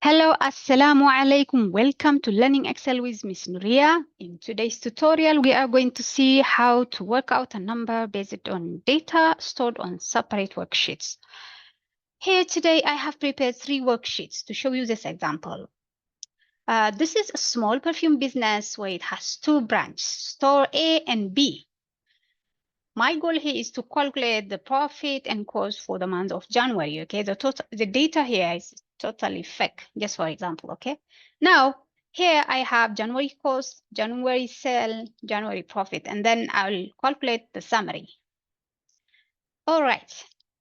Hello, Assalamu alaikum. Welcome to Learning Excel with Miss Nuria. In today's tutorial, we are going to see how to work out a number based on data stored on separate worksheets. Here today, I have prepared 3 worksheets to show you this example. This is a small perfume business where it has 2 branches, store A and B. My goal here is to calculate the profit and cost for the month of January, okay? The data here is totally fake, just for example, okay? Now, here I have January cost, January sale, January profit, and then I'll calculate the summary. All right,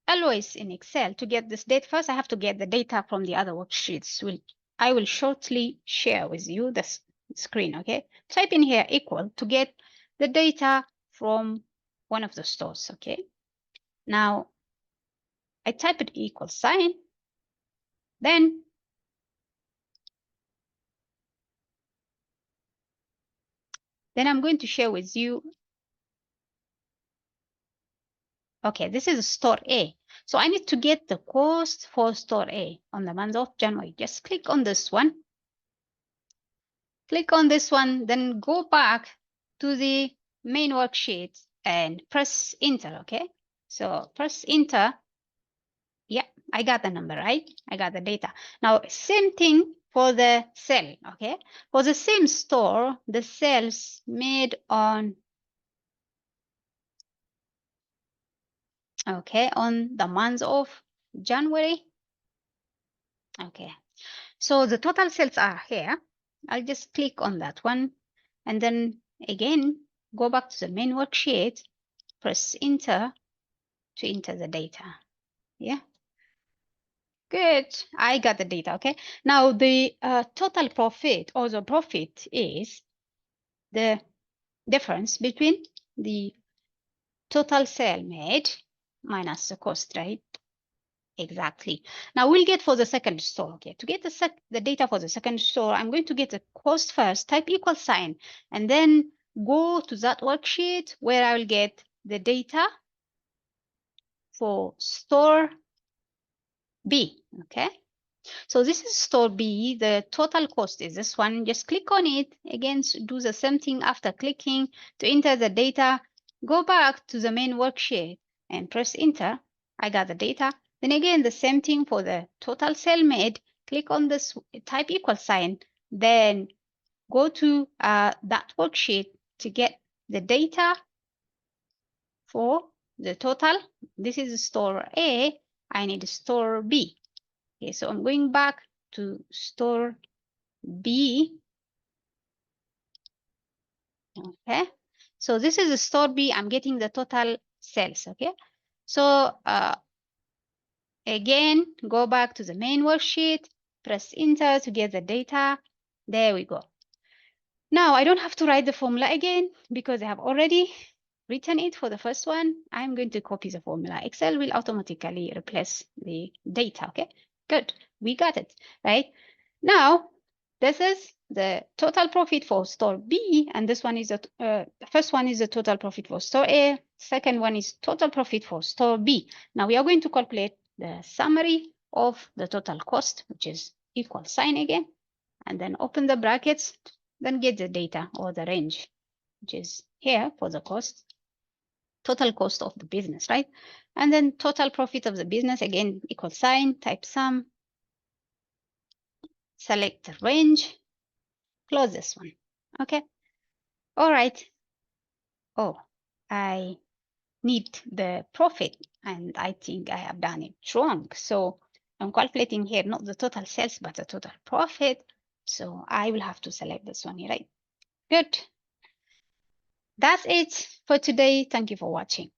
always in Excel, to get this data, first I have to get the data from the other worksheets. I will shortly share with you the screen, okay? Type in here equal to get the data from one of the stores, okay? Now, I type it equal sign, then I'm going to share with you. Okay, this is store A. So I need to get the cost for store A on the month of January. Just click on this one. Click on this one, then go back to the main worksheet and press enter, okay? So press enter. Yeah, I got the number, right? I got the data. Now, same thing for the cell, okay? For the same store, the sales made on the month of January. Okay, so the total sales are here. I'll just click on that one and then again go back to the main worksheet, press enter to enter the data. Yeah, good. I got the data. Okay, now the total profit or the profit is the difference between the total sale made minus the cost, right? Exactly. Now we'll get for the second store. Okay, to get the data for the second store, I'm going to get the cost first, type equal sign, and then go to that worksheet where I will get the data for store B. Okay, so this is store B. The total cost is this one. Just click on it. Again, do the same thing after clicking to enter the data. Go back to the main worksheet and press enter. I got the data. Then again, the same thing for the total sale made. Click on this, type equal sign, then go to that worksheet to get the data for the total. This is store A. I need store B. Okay, so I'm going back to store B. Okay, so this is the store B. I'm getting the total sales. Okay, so again, go back to the main worksheet, press enter to get the data. There we go. Now I don't have to write the formula again because I have already written it for the first one. I'm going to copy the formula. Excel will automatically replace the data. Okay, good. We got it, right? Now, this is the total profit for store B, and this one is the first one is the total profit for store A. Second one is total profit for store B. Now we are going to calculate the summary of the total cost, which is equal sign again, and then open the brackets, then get the data or the range, which is here for the cost, total cost of the business, right? And then total profit of the business, again, equal sign, type sum, select the range, close this one. Okay. All right. Oh, I need the profit, and I think I have done it wrong. So I'm calculating here not the total sales, but the total profit. So I will have to select this one here, right? Good. That's it for today. Thank you for watching.